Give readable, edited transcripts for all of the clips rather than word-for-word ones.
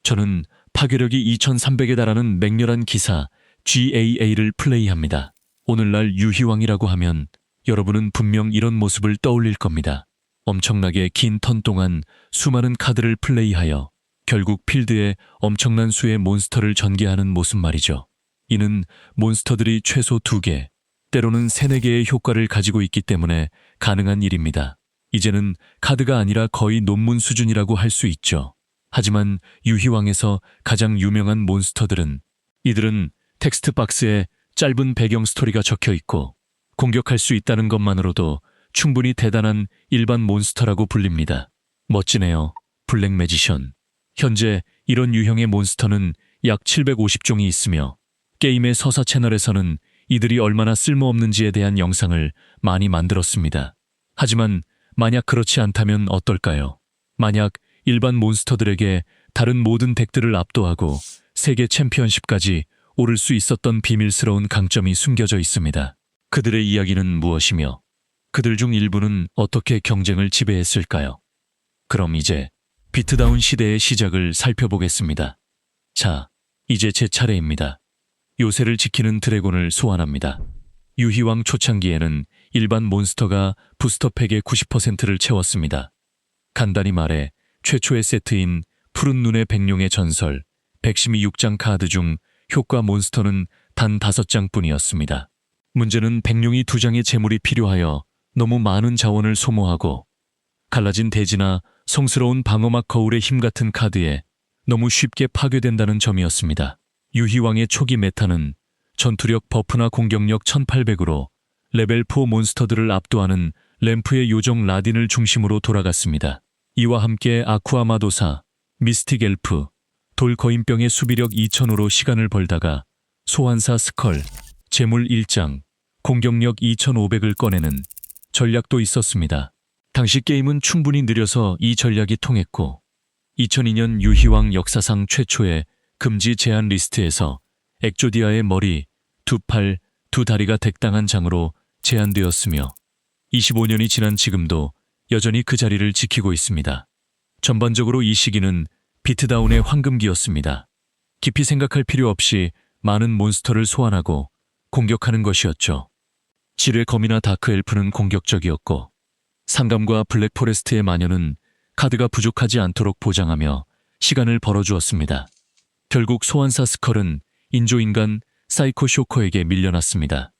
저는 파괴력이 2300에 달하는 맹렬한 기사 GAA를 플레이합니다. 오늘날 유희왕이라고 하면 여러분은 분명 이런 모습을 떠올릴 겁니다. 엄청나게 긴 턴 동안 수많은 카드를 플레이하여 결국 필드에 엄청난 수의 몬스터를 전개하는 모습 말이죠. 이는 몬스터들이 최소 2개, 때로는 3, 4개의 효과를 가지고 있기 때문에 가능한 일입니다. 이제는 카드가 아니라 거의 논문 수준이라고 할 수 있죠. 하지만 유희왕에서 가장 유명한 몬스터들은 이들은 텍스트 박스에 짧은 배경 스토리가 적혀 있고 공격할 수 있다는 것만으로도 충분히 대단한 일반 몬스터라고 불립니다. 멋지네요. 블랙 매지션. 현재 이런 유형의 몬스터는 약 750종이 있으며 게임의 서사 채널에서는 이들이 얼마나 쓸모없는지에 대한 영상을 많이 만들었습니다. 하지만 만약 그렇지 않다면 어떨까요? 만약 일반 몬스터들에게 다른 모든 덱들을 압도하고 세계 챔피언십까지 오를 수 있었던 비밀스러운 강점이 숨겨져 있습니다. 그들의 이야기는 무엇이며 그들 중 일부는 어떻게 경쟁을 지배했을까요? 그럼 이제 비트다운 시대의 시작을 살펴보겠습니다. 자, 이제 제 차례입니다. 요새를 지키는 드래곤을 소환합니다. 유희왕 초창기에는 일반 몬스터가 부스터팩의 90%를 채웠습니다. 간단히 말해 최초의 세트인 푸른 눈의 백룡의 전설 116장 카드 중 효과 몬스터는 단 5장뿐이었습니다. 문제는 백룡이 2장의 재물이 필요하여 너무 많은 자원을 소모하고 갈라진 대지나 성스러운 방어막 거울의 힘 같은 카드에 너무 쉽게 파괴된다는 점이었습니다. 유희왕의 초기 메타는 전투력 버프나 공격력 1800으로 레벨 4 몬스터들을 압도하는 램프의 요정 라딘을 중심으로 돌아갔습니다. 이와 함께 아쿠아마도사, 미스틱 엘프, 돌거인병의 수비력 2000으로 시간을 벌다가 소환사 스컬, 재물 1장, 공격력 2500을 꺼내는 전략도 있었습니다. 당시 게임은 충분히 느려서 이 전략이 통했고 2002년 유희왕 역사상 최초의 금지 제한 리스트에서 엑조디아의 머리, 2팔, 2다리가 덱당한 장으로 제한되었으며 25년이 지난 지금도 여전히 그 자리를 지키고 있습니다. 전반적으로 이 시기는 비트다운의 황금기였습니다. 깊이 생각할 필요 없이 많은 몬스터를 소환하고 공격하는 것이었죠. 질의 검이나 다크 엘프는 공격적이었고 상감과 블랙 포레스트의 마녀는 카드가 부족하지 않도록 보장하며 시간을 벌어주었습니다. 결국 소환사 스컬은 인조인간 사이코 쇼커에게 밀려났습니다.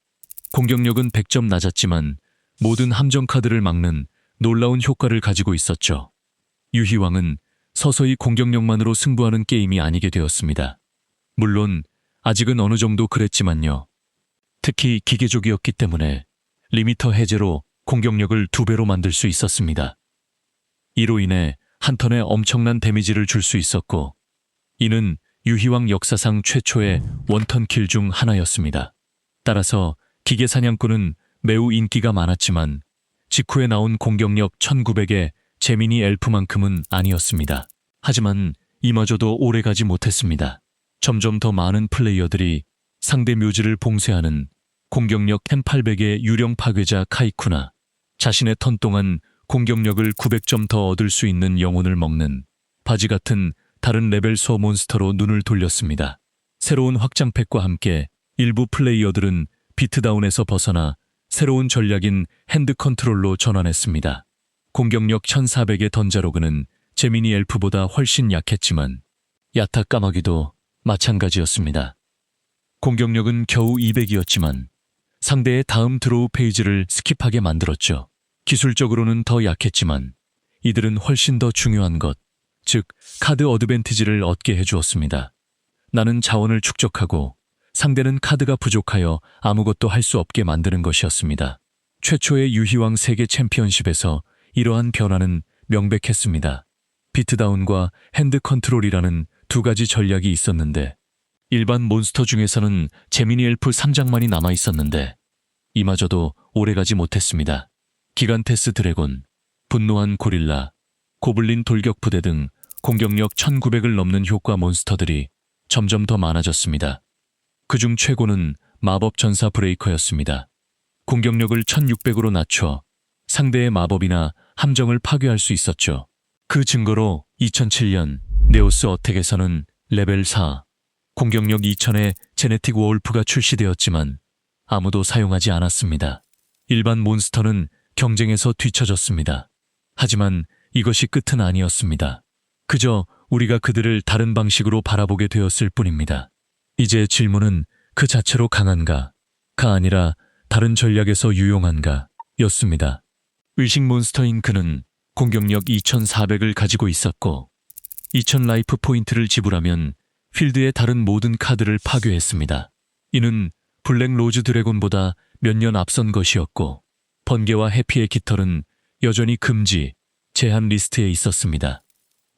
공격력은 100점 낮았지만 모든 함정 카드를 막는 놀라운 효과를 가지고 있었죠. 유희왕은 서서히 공격력만으로 승부하는 게임이 아니게 되었습니다. 물론 아직은 어느 정도 그랬지만요. 특히 기계족이었기 때문에 리미터 해제로 공격력을 2배로 만들 수 있었습니다. 이로 인해 한 턴에 엄청난 데미지를 줄 수 있었고 이는 유희왕 역사상 최초의 원턴 킬 중 하나였습니다. 따라서 기계사냥꾼은 매우 인기가 많았지만 직후에 나온 공격력 1900의 제미니 엘프만큼은 아니었습니다. 하지만 이마저도 오래가지 못했습니다. 점점 더 많은 플레이어들이 상대 묘지를 봉쇄하는 공격력 1800의 유령 파괴자 카이쿠나 자신의 턴 동안 공격력을 900점 더 얻을 수 있는 영혼을 먹는 바지 같은 다른 레벨 소 몬스터로 눈을 돌렸습니다. 새로운 확장팩과 함께 일부 플레이어들은 비트다운에서 벗어나 새로운 전략인 핸드 컨트롤로 전환했습니다. 공격력 1400의 던자로그는 제미니 엘프보다 훨씬 약했지만 야타 까마귀도 마찬가지였습니다. 공격력은 겨우 200이었지만 상대의 다음 드로우 페이지를 스킵하게 만들었죠. 기술적으로는 더 약했지만 이들은 훨씬 더 중요한 것, 즉 카드 어드밴티지를 얻게 해주었습니다. 나는 자원을 축적하고 상대는 카드가 부족하여 아무것도 할 수 없게 만드는 것이었습니다. 최초의 유희왕 세계 챔피언십에서 이러한 변화는 명백했습니다. 비트다운과 핸드 컨트롤이라는 2가지 전략이 있었는데 일반 몬스터 중에서는 제미니 엘프 3장만이 남아있었는데 이마저도 오래가지 못했습니다. 기간테스 드래곤, 분노한 고릴라, 고블린 돌격부대 등 공격력 1900을 넘는 효과 몬스터들이 점점 더 많아졌습니다. 그중 최고는 마법 전사 브레이커였습니다. 공격력을 1600으로 낮춰 상대의 마법이나 함정을 파괴할 수 있었죠. 그 증거로 2007년 네오스 어택에서는 레벨 4, 공격력 2000의 제네틱 워울프가 출시되었지만 아무도 사용하지 않았습니다. 일반 몬스터는 경쟁에서 뒤처졌습니다. 하지만 이것이 끝은 아니었습니다. 그저 우리가 그들을 다른 방식으로 바라보게 되었을 뿐입니다. 이제 질문은 그 자체로 강한가, 가 아니라 다른 전략에서 유용한가 였습니다. 의식 몬스터인 그는 공격력 2400을 가지고 있었고 2000 라이프 포인트를 지불하면 필드의 다른 모든 카드를 파괴했습니다. 이는 블랙 로즈 드래곤보다 몇 년 앞선 것이었고 번개와 해피의 깃털은 여전히 금지, 제한 리스트에 있었습니다.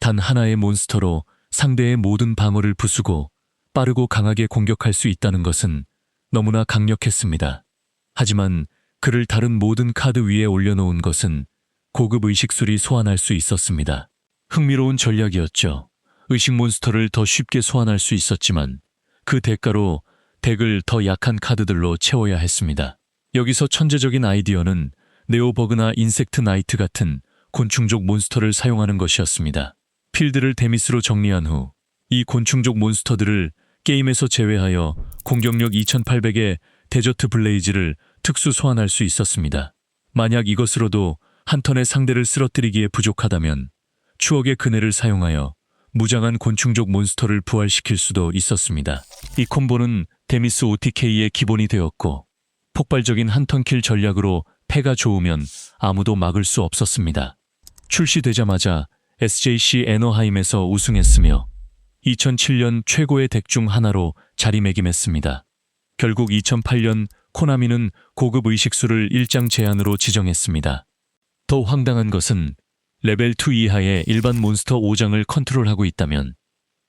단 하나의 몬스터로 상대의 모든 방어를 부수고 빠르고 강하게 공격할 수 있다는 것은 너무나 강력했습니다. 하지만 그를 다른 모든 카드 위에 올려놓은 것은 고급 의식술이 소환할 수 있었습니다. 흥미로운 전략이었죠. 의식 몬스터를 더 쉽게 소환할 수 있었지만 그 대가로 덱을 더 약한 카드들로 채워야 했습니다. 여기서 천재적인 아이디어는 네오버그나 인섹트 나이트 같은 곤충족 몬스터를 사용하는 것이었습니다. 필드를 데미스로 정리한 후 이 곤충족 몬스터들을 게임에서 제외하여 공격력 2800의 데저트 블레이즈를 특수 소환할 수 있었습니다. 만약 이것으로도 한 턴의 상대를 쓰러뜨리기에 부족하다면 추억의 그네를 사용하여 무장한 곤충족 몬스터를 부활시킬 수도 있었습니다. 이 콤보는 데미스 OTK의 기본이 되었고 폭발적인 한턴킬 전략으로 패가 좋으면 아무도 막을 수 없었습니다. 출시되자마자 SJC 애너하임에서 우승했으며 2007년 최고의 덱 중 하나로 자리매김했습니다. 결국 2008년 코나미는 고급 의식수를 1장 제한으로 지정했습니다. 더 황당한 것은 레벨 2 이하의 일반 몬스터 5장을 컨트롤하고 있다면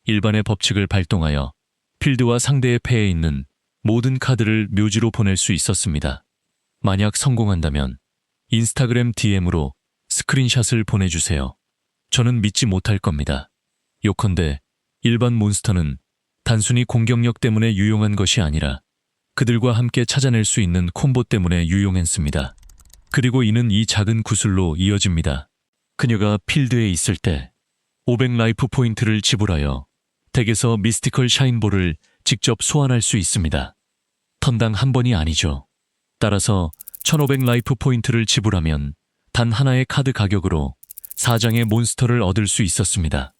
일반의 법칙을 발동하여 필드와 상대의 패에 있는 모든 카드를 묘지로 보낼 수 있었습니다. 만약 성공한다면 인스타그램 DM으로 스크린샷을 보내주세요. 저는 믿지 못할 겁니다. 요컨대 일반 몬스터는 단순히 공격력 때문에 유용한 것이 아니라 그들과 함께 찾아낼 수 있는 콤보 때문에 유용했습니다. 그리고 이는 이 작은 구슬로 이어집니다. 그녀가 필드에 있을 때 500 라이프 포인트를 지불하여 덱에서 미스티컬 샤인볼을 직접 소환할 수 있습니다. 턴당 한 번이 아니죠. 따라서 1500 라이프 포인트를 지불하면 단 하나의 카드 가격으로 4장의 몬스터를 얻을 수 있었습니다.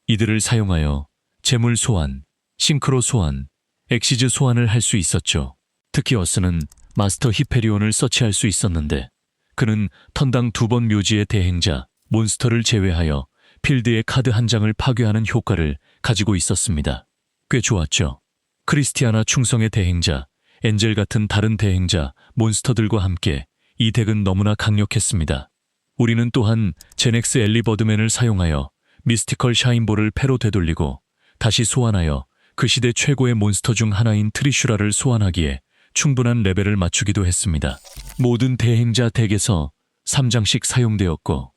이들을 사용하여 재물 소환, 싱크로 소환, 엑시즈 소환을 할 수 있었죠. 특히 어스는 마스터 히페리온을 서치할 수 있었는데 그는 턴당 2번 묘지의 대행자, 몬스터를 제외하여 필드의 카드 한 장을 파괴하는 효과를 가지고 있었습니다. 꽤 좋았죠. 크리스티아나 충성의 대행자, 엔젤 같은 다른 대행자, 몬스터들과 함께 이 덱은 너무나 강력했습니다. 우리는 또한 제넥스 엘리버드맨을 사용하여 미스티컬 샤인볼을 패로 되돌리고 다시 소환하여 그 시대 최고의 몬스터 중 하나인 트리슈라를 소환하기에 충분한 레벨을 맞추기도 했습니다. 모든 대행자 덱에서 3장씩 사용되었고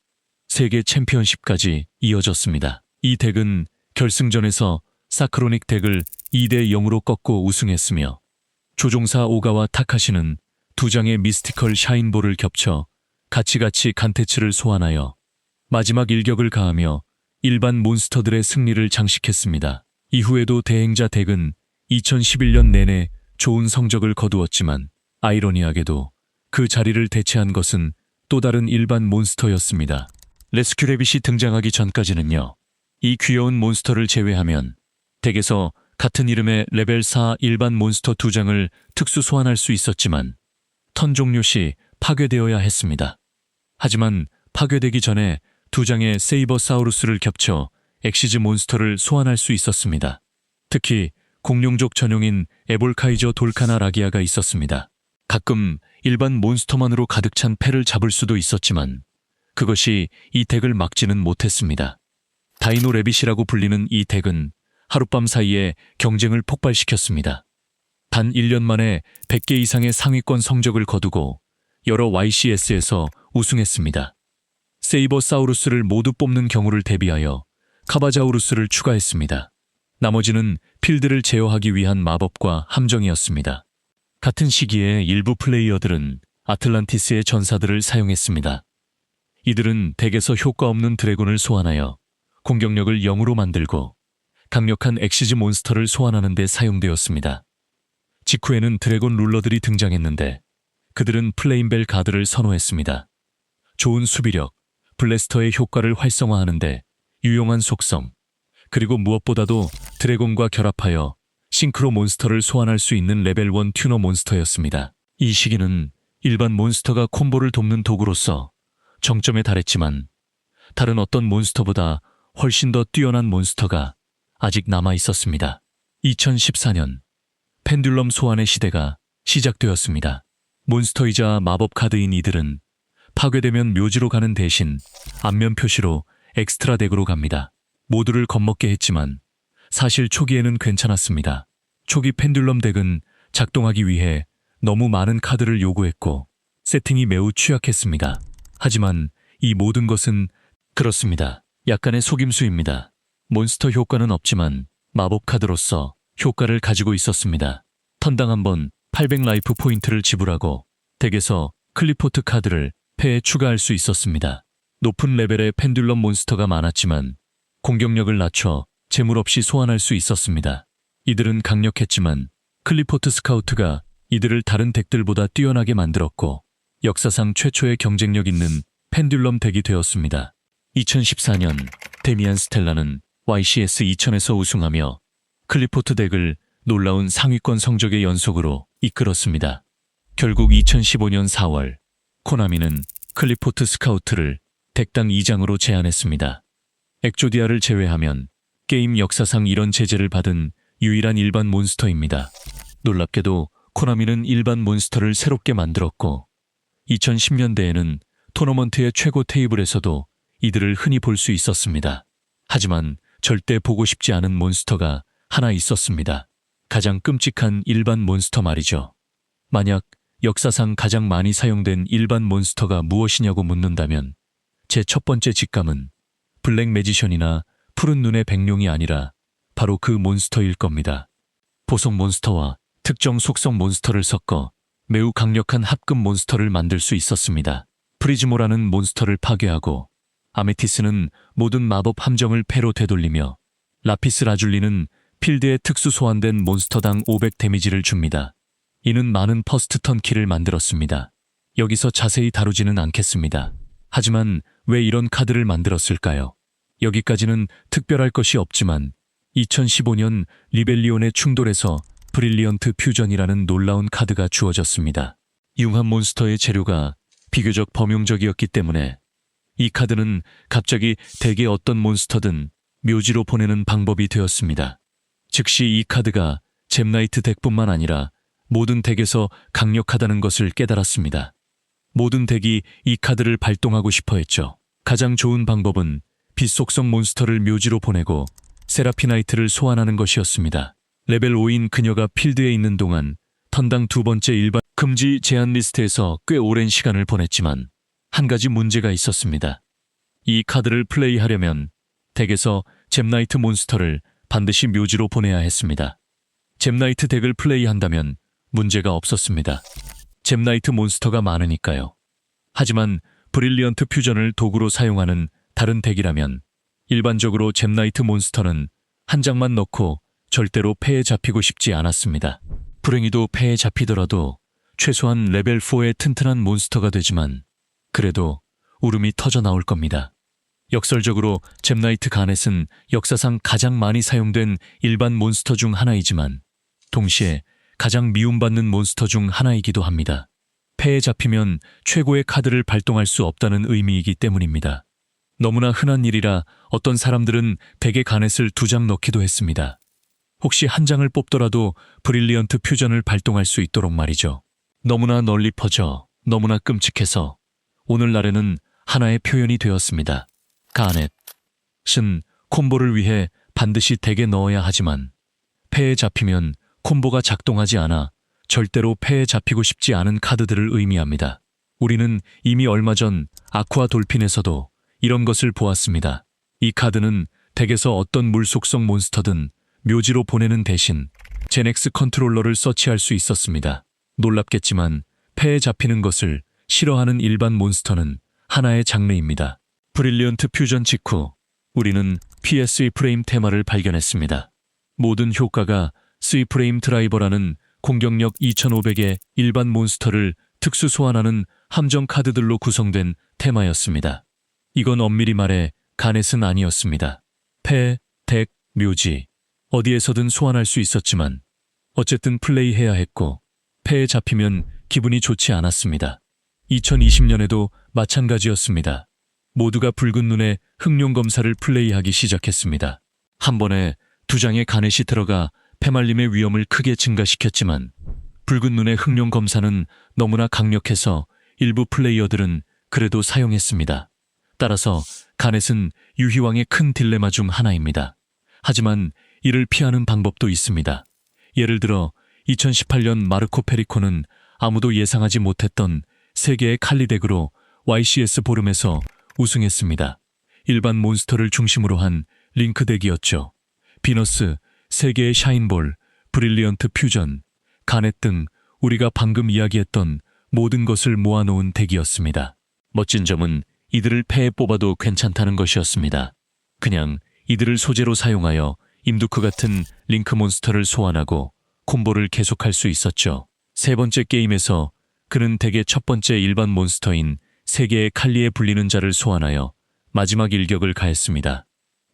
세계 챔피언십까지 이어졌습니다. 이 덱은 결승전에서 사크로닉 덱을 2대 0으로 꺾고 우승했으며 조종사 오가와 타카시는 2장의 미스티컬 샤인볼을 겹쳐 같이 간테츠를 소환하여 마지막 일격을 가하며 일반 몬스터들의 승리를 장식했습니다. 이후에도 대행자 덱은 2011년 내내 좋은 성적을 거두었지만 아이러니하게도 그 자리를 대체한 것은 또 다른 일반 몬스터였습니다. 레스큐 레빗이 등장하기 전까지는요. 이 귀여운 몬스터를 제외하면 덱에서 같은 이름의 레벨 4 일반 몬스터 2장을 특수 소환할 수 있었지만 턴 종료 시 파괴되어야 했습니다. 하지만 파괴되기 전에 2장의 세이버사우루스를 겹쳐 엑시즈 몬스터를 소환할 수 있었습니다. 특히 공룡족 전용인 에볼카이저 돌카나 라기아가 있었습니다. 가끔 일반 몬스터만으로 가득 찬 패를 잡을 수도 있었지만 그것이 이 덱을 막지는 못했습니다. 다이노 레빗이라고 불리는 이 덱은 하룻밤 사이에 경쟁을 폭발시켰습니다. 단 1년 만에 100개 이상의 상위권 성적을 거두고 여러 YCS에서 우승했습니다. 세이버사우루스를 모두 뽑는 경우를 대비하여 카바자우루스를 추가했습니다. 나머지는 필드를 제어하기 위한 마법과 함정이었습니다. 같은 시기에 일부 플레이어들은 아틀란티스의 전사들을 사용했습니다. 이들은 덱에서 효과 없는 드래곤을 소환하여 공격력을 0으로 만들고 강력한 엑시즈 몬스터를 소환하는 데 사용되었습니다. 직후에는 드래곤 룰러들이 등장했는데 그들은 플레임벨 가드를 선호했습니다. 좋은 수비력, 블래스터의 효과를 활성화하는데 유용한 속성, 그리고 무엇보다도 드래곤과 결합하여 싱크로 몬스터를 소환할 수 있는 레벨 1 튜너 몬스터였습니다. 이 시기는 일반 몬스터가 콤보를 돕는 도구로서 정점에 달했지만 다른 어떤 몬스터보다 훨씬 더 뛰어난 몬스터가 아직 남아 있었습니다. 2014년 펜듈럼 소환의 시대가 시작되었습니다. 몬스터이자 마법 카드인 이들은 파괴되면 묘지로 가는 대신 안면 표시로 엑스트라 덱으로 갑니다. 모두를 겁먹게 했지만 사실 초기에는 괜찮았습니다. 초기 펜듈럼 덱은 작동하기 위해 너무 많은 카드를 요구했고 세팅이 매우 취약했습니다. 하지만 이 모든 것은 그렇습니다. 약간의 속임수입니다. 몬스터 효과는 없지만 마법 카드로서 효과를 가지고 있었습니다. 턴당 한 번 800 라이프 포인트를 지불하고 덱에서 클리포트 카드를 패에 추가할 수 있었습니다. 높은 레벨의 펜듈럼 몬스터가 많았지만 공격력을 낮춰 재물 없이 소환할 수 있었습니다. 이들은 강력했지만 클리포트 스카우트가 이들을 다른 덱들보다 뛰어나게 만들었고 역사상 최초의 경쟁력 있는 펜듈럼 덱이 되었습니다. 2014년 데미안 스텔라는 YCS 2000에서 우승하며 클리포트 덱을 놀라운 상위권 성적의 연속으로 이끌었습니다. 결국 2015년 4월 코나미는 클리포트 스카우트를 덱당 2장으로 제안했습니다. 엑조디아를 제외하면 게임 역사상 이런 제재를 받은 유일한 일반 몬스터입니다. 놀랍게도 코나미는 일반 몬스터를 새롭게 만들었고 2010년대에는 토너먼트의 최고 테이블에서도 이들을 흔히 볼 수 있었습니다. 하지만 절대 보고 싶지 않은 몬스터가 하나 있었습니다. 가장 끔찍한 일반 몬스터 말이죠. 만약 역사상 가장 많이 사용된 일반 몬스터가 무엇이냐고 묻는다면 제 첫 번째 직감은 블랙 매지션이나 푸른 눈의 백룡이 아니라 바로 그 몬스터일 겁니다. 보석 몬스터와 특정 속성 몬스터를 섞어 매우 강력한 합금 몬스터를 만들 수 있었습니다. 프리즈모라는 몬스터를 파괴하고 아메티스는 모든 마법 함정을 패로 되돌리며 라피스 라줄리는 필드에 특수 소환된 몬스터당 500 데미지를 줍니다. 이는 많은 퍼스트 턴 키를 만들었습니다. 여기서 자세히 다루지는 않겠습니다. 하지만 왜 이런 카드를 만들었을까요? 여기까지는 특별할 것이 없지만 2015년 리벨리온의 충돌에서 브릴리언트 퓨전이라는 놀라운 카드가 주어졌습니다. 융합 몬스터의 재료가 비교적 범용적이었기 때문에 이 카드는 갑자기 덱의 어떤 몬스터든 묘지로 보내는 방법이 되었습니다. 즉시 이 카드가 잼나이트 덱뿐만 아니라 모든 덱에서 강력하다는 것을 깨달았습니다. 모든 덱이 이 카드를 발동하고 싶어 했죠. 가장 좋은 방법은 빛 속성 몬스터를 묘지로 보내고 세라피나이트를 소환하는 것이었습니다. 레벨 5인 그녀가 필드에 있는 동안 턴당 두 번째 일반 금지 제한 리스트에서 꽤 오랜 시간을 보냈지만 한 가지 문제가 있었습니다. 이 카드를 플레이하려면 덱에서 잼나이트 몬스터를 반드시 묘지로 보내야 했습니다. 잼나이트 덱을 플레이한다면 문제가 없었습니다. 잼나이트 몬스터가 많으니까요. 하지만 브릴리언트 퓨전을 도구로 사용하는 다른 덱이라면 일반적으로 잼나이트 몬스터는 한 장만 넣고 절대로 패에 잡히고 싶지 않았습니다. 불행히도 패에 잡히더라도 최소한 레벨 4의 튼튼한 몬스터가 되지만 그래도 울음이 터져 나올 겁니다. 역설적으로 잼나이트 가넷은 역사상 가장 많이 사용된 일반 몬스터 중 하나이지만 동시에 가장 미움받는 몬스터 중 하나이기도 합니다. 패에 잡히면 최고의 카드를 발동할 수 없다는 의미이기 때문입니다. 너무나 흔한 일이라 어떤 사람들은 덱에 가넷을 2장 넣기도 했습니다. 혹시 한 장을 뽑더라도 브릴리언트 퓨전을 발동할 수 있도록 말이죠. 너무나 널리 퍼져 너무나 끔찍해서 오늘날에는 하나의 표현이 되었습니다. 가넷은 콤보를 위해 반드시 덱에 넣어야 하지만 패에 잡히면 콤보가 작동하지 않아 절대로 패에 잡히고 싶지 않은 카드들을 의미합니다. 우리는 이미 얼마 전 아쿠아 돌핀에서도 이런 것을 보았습니다. 이 카드는 덱에서 어떤 물 속성 몬스터든 묘지로 보내는 대신 제넥스 컨트롤러를 서치할 수 있었습니다. 놀랍겠지만 패에 잡히는 것을 싫어하는 일반 몬스터는 하나의 장르입니다. 브릴리언트 퓨전 직후 우리는 PS 프레임 테마를 발견했습니다. 모든 효과가 C프레임 드라이버라는 공격력 2500의 일반 몬스터를 특수 소환하는 함정 카드들로 구성된 테마였습니다. 이건 엄밀히 말해 가넷은 아니었습니다. 패, 덱, 묘지 어디에서든 소환할 수 있었지만 어쨌든 플레이해야 했고 패에 잡히면 기분이 좋지 않았습니다. 2020년에도 마찬가지였습니다. 모두가 붉은 눈의 흑룡 검사를 플레이하기 시작했습니다. 한 번에 2장의 가넷이 들어가 패말림의 위험을 크게 증가시켰지만 붉은 눈의 흑룡 검사는 너무나 강력해서 일부 플레이어들은 그래도 사용했습니다. 따라서 가넷은 유희왕의 큰 딜레마 중 하나입니다. 하지만 이를 피하는 방법도 있습니다. 예를 들어 2018년 마르코 페리코는 아무도 예상하지 못했던 3개의 칼리 덱으로 YCS 보름에서 우승했습니다. 일반 몬스터를 중심으로 한 링크 덱이었죠. 비너스, 3개의 샤인볼, 브릴리언트 퓨전, 가넷 등 우리가 방금 이야기했던 모든 것을 모아놓은 덱이었습니다. 멋진 점은 이들을 패에 뽑아도 괜찮다는 것이었습니다. 그냥 이들을 소재로 사용하여 임두크 같은 링크 몬스터를 소환하고 콤보를 계속할 수 있었죠. 세 번째 게임에서 그는 덱의 첫 번째 일반 몬스터인 3개의 칼리에 불리는 자를 소환하여 마지막 일격을 가했습니다.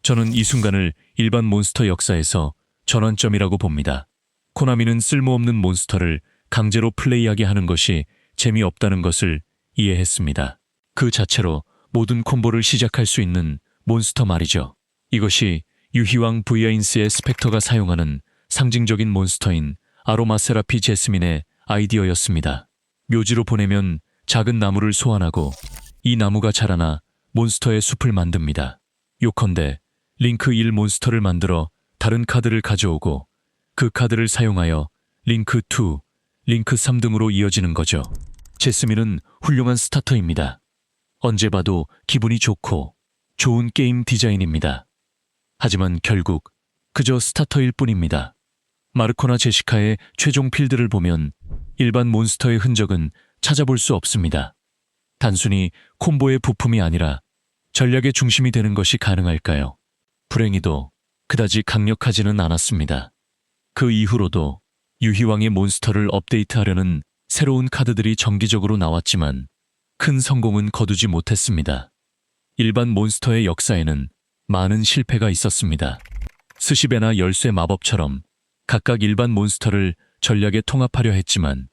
저는 이 순간을 일반 몬스터 역사에서 전환점이라고 봅니다. 코나미는 쓸모없는 몬스터를 강제로 플레이하게 하는 것이 재미없다는 것을 이해했습니다. 그 자체로 모든 콤보를 시작할 수 있는 몬스터 말이죠. 이것이 유희왕 브이아인스의 스펙터가 사용하는 상징적인 몬스터인 아로마세라피 제스민의 아이디어였습니다. 묘지로 보내면 작은 나무를 소환하고 이 나무가 자라나 몬스터의 숲을 만듭니다. 요컨대 링크 1 몬스터를 만들어 다른 카드를 가져오고 그 카드를 사용하여 링크 2, 링크 3 등으로 이어지는 거죠. 제스민은 훌륭한 스타터입니다. 언제 봐도 기분이 좋고 좋은 게임 디자인입니다. 하지만 결국 그저 스타터일 뿐입니다. 마르코나 제시카의 최종 필드를 보면 일반 몬스터의 흔적은 찾아볼 수 없습니다. 단순히 콤보의 부품이 아니라 전략의 중심이 되는 것이 가능할까요? 불행히도 그다지 강력하지는 않았습니다. 그 이후로도 유희왕의 몬스터를 업데이트하려는 새로운 카드들이 정기적으로 나왔지만 큰 성공은 거두지 못했습니다. 일반 몬스터의 역사에는 많은 실패가 있었습니다. 스시베나 열쇠 마법처럼 각각 일반 몬스터를 전략에 통합하려 했지만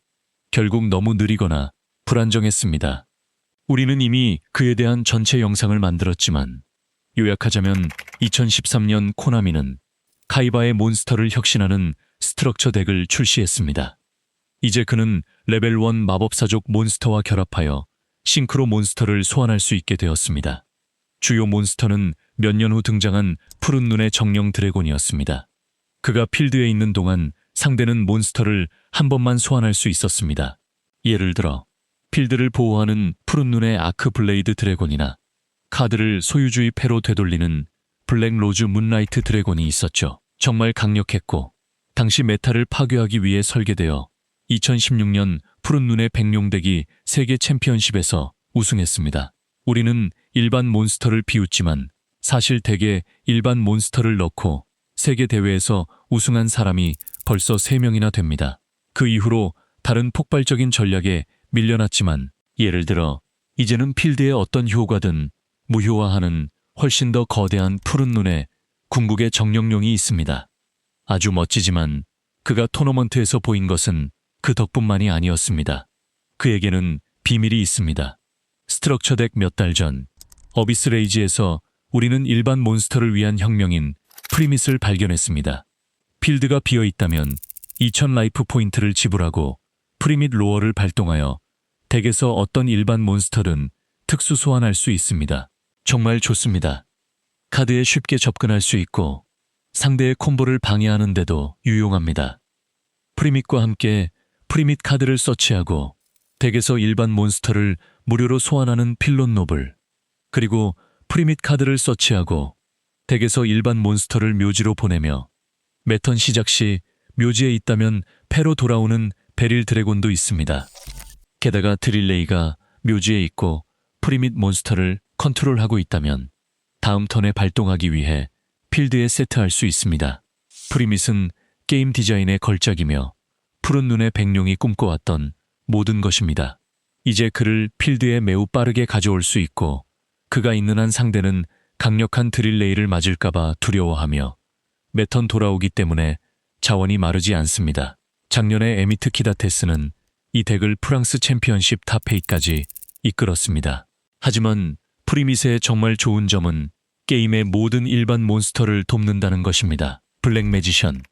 결국 너무 느리거나 불안정했습니다. 우리는 이미 그에 대한 전체 영상을 만들었지만 요약하자면 2013년 코나미는 카이바의 몬스터를 혁신하는 스트럭처 덱을 출시했습니다. 이제 그는 레벨 1 마법사족 몬스터와 결합하여 싱크로 몬스터를 소환할 수 있게 되었습니다. 주요 몬스터는 몇 년 후 등장한 푸른 눈의 정령 드래곤이었습니다. 그가 필드에 있는 동안 상대는 몬스터를 한 번만 소환할 수 있었습니다. 예를 들어 필드를 보호하는 푸른 눈의 아크 블레이드 드래곤이나 카드를 소유주의 패로 되돌리는 블랙 로즈 문라이트 드래곤이 있었죠. 정말 강력했고 당시 메타를 파괴하기 위해 설계되어 2016년 푸른 눈의 백룡덱이 세계 챔피언십에서 우승했습니다. 우리는 일반 몬스터를 비웃지만 사실 덱에 일반 몬스터를 넣고 세계 대회에서 우승한 사람이 벌써 3명이나 됩니다. 그 이후로 다른 폭발적인 전략에 밀려났지만 예를 들어 이제는 필드의 어떤 효과든 무효화하는 훨씬 더 거대한 푸른 눈의 궁극의 정령용이 있습니다. 아주 멋지지만 그가 토너먼트에서 보인 것은 그 덕분만이 아니었습니다. 그에게는 비밀이 있습니다. 스트럭처 덱 몇 달 전 어비스 레이지에서 우리는 일반 몬스터를 위한 혁명인 프리밋을 발견했습니다. 필드가 비어있다면 2000 라이프 포인트를 지불하고 프리밋 로어를 발동하여 덱에서 어떤 일반 몬스터든 특수 소환할 수 있습니다. 정말 좋습니다. 카드에 쉽게 접근할 수 있고 상대의 콤보를 방해하는데도 유용합니다. 프리밋과 함께 프리밋 카드를 서치하고 덱에서 일반 몬스터를 무료로 소환하는 필론 노블, 그리고 프리밋 카드를 서치하고 덱에서 일반 몬스터를 묘지로 보내며 매턴 시작 시 묘지에 있다면 패로 돌아오는 베릴 드래곤도 있습니다. 게다가 드릴레이가 묘지에 있고 프리밋 몬스터를 컨트롤하고 있다면 다음 턴에 발동하기 위해 필드에 세트할 수 있습니다. 프리밋은 게임 디자인의 걸작이며 푸른 눈의 백룡이 꿈꿔왔던 모든 것입니다. 이제 그를 필드에 매우 빠르게 가져올 수 있고 그가 있는 한 상대는 강력한 드릴레이를 맞을까봐 두려워하며 매턴 돌아오기 때문에 자원이 마르지 않습니다. 작년에 에미트 키다테스는 이 덱을 프랑스 챔피언십 탑8까지 이끌었습니다. 하지만 프리밋의 정말 좋은 점은 게임의 모든 일반 몬스터를 돕는다는 것입니다. 블랙 매지션,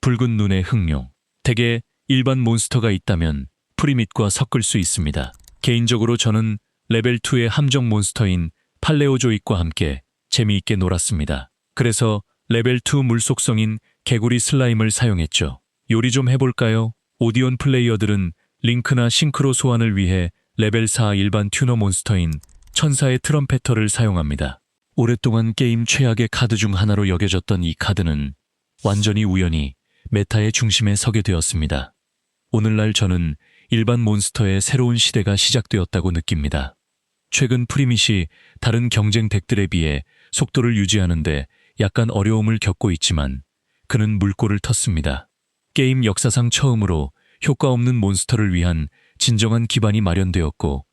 붉은 눈의 흑룡. 덱에 일반 몬스터가 있다면 프리밋과 섞을 수 있습니다. 개인적으로 저는 레벨 2의 함정 몬스터인 팔레오조익과 함께 재미있게 놀았습니다. 그래서 레벨 2 물속성인 개구리 슬라임을 사용했죠. 요리 좀 해볼까요? 오디온 플레이어들은 링크나 싱크로 소환을 위해 레벨 4 일반 튜너 몬스터인 천사의 트럼페터를 사용합니다. 오랫동안 게임 최악의 카드 중 하나로 여겨졌던 이 카드는 완전히 우연히 메타의 중심에 서게 되었습니다. 오늘날 저는 일반 몬스터의 새로운 시대가 시작되었다고 느낍니다. 최근 프리밋이 다른 경쟁 덱들에 비해 속도를 유지하는데 약간 어려움을 겪고 있지만 그는 물꼬를 텄습니다. 게임 역사상 처음으로 효과 없는 몬스터를 위한 진정한 기반이 마련되었고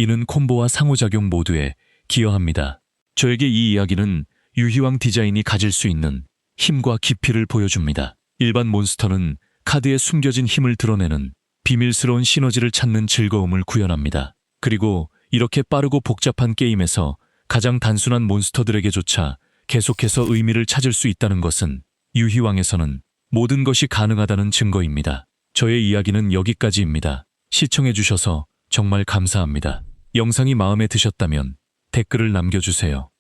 이는 콤보와 상호작용 모두에 기여합니다. 저에게 이 이야기는 유희왕 디자인이 가질 수 있는 힘과 깊이를 보여줍니다. 일반 몬스터는 카드에 숨겨진 힘을 드러내는 비밀스러운 시너지를 찾는 즐거움을 구현합니다. 그리고 이렇게 빠르고 복잡한 게임에서 가장 단순한 몬스터들에게조차 계속해서 의미를 찾을 수 있다는 것은 유희왕에서는 모든 것이 가능하다는 증거입니다. 저의 이야기는 여기까지입니다. 시청해주셔서 정말 감사합니다. 영상이 마음에 드셨다면 댓글을 남겨주세요.